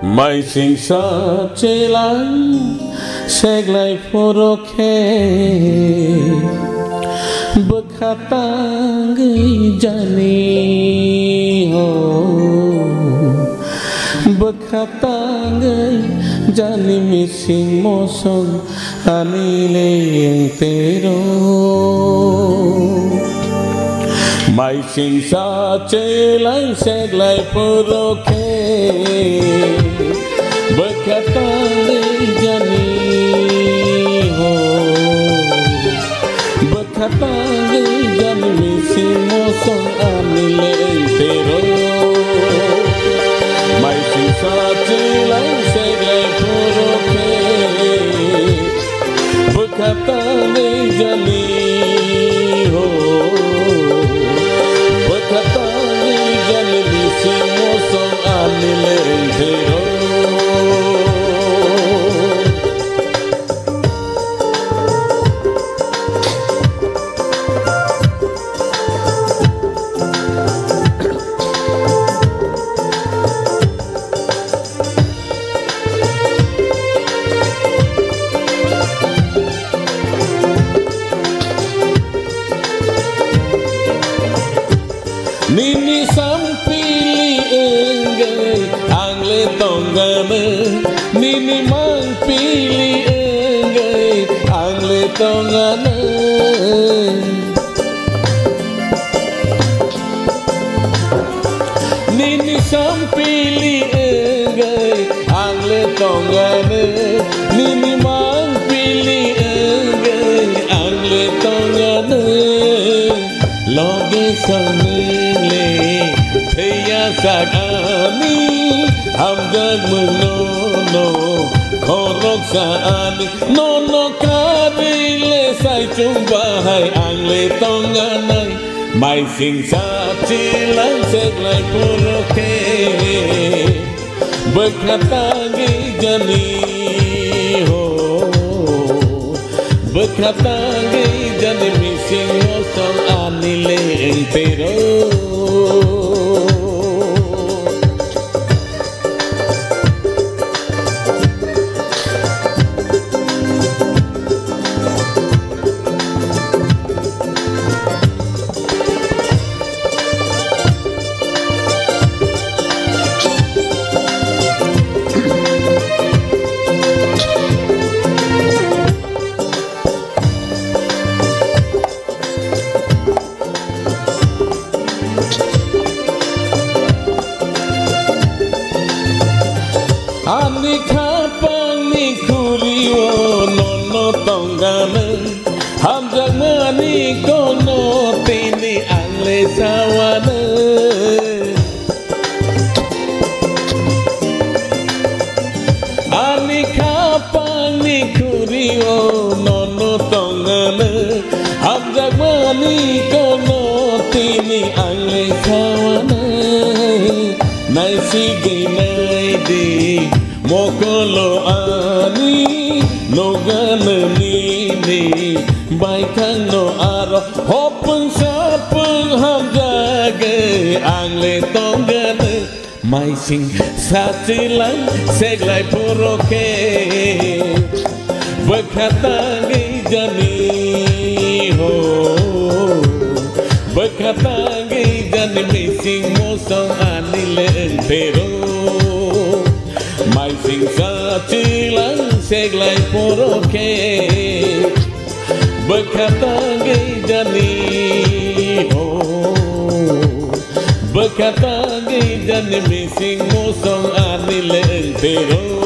Mai sing sa celang seglai poroke bekatang jani ho bekatang jani mising mosong anile yang tero mai sing sa celang seglai poroke bekatang jani ho bekatang jani mising mosong anile tero mai sing sa celang seglai poroke bekatang jani ho bekatang jani mising mosong anile tero Nini sampili enggai angle tonggane Nini mang pili enggai angle tonggane Nini sampili enggai angle tonggane Nini mang pili enggai angle tonggane Loge sanile theya sagani hamgag menono khorok saani nono karile sai chumba hai angle tonganai mai sing sa chilang seglai poroke bekhatangi jani ho bekhatangi jani mising mosong anile entero Ani kapang ni kuriwo nono tonggane hamjak mani kono tini angle sawane Ani kapang ni kuriwo nono tonggane hamjak mani kono tini angle sawane Nai sige nai di mokolo ani nogana ni baikang no aro hopeng sapeng hamjage angle tonggane mai sing satilang seglai poroke bekhatangi jani ho bekhatangi jani mising mosong anile entero mai sing sa chilang seglai poroke bekhatangi jani ho bekhatangi jani mising mosong anile entero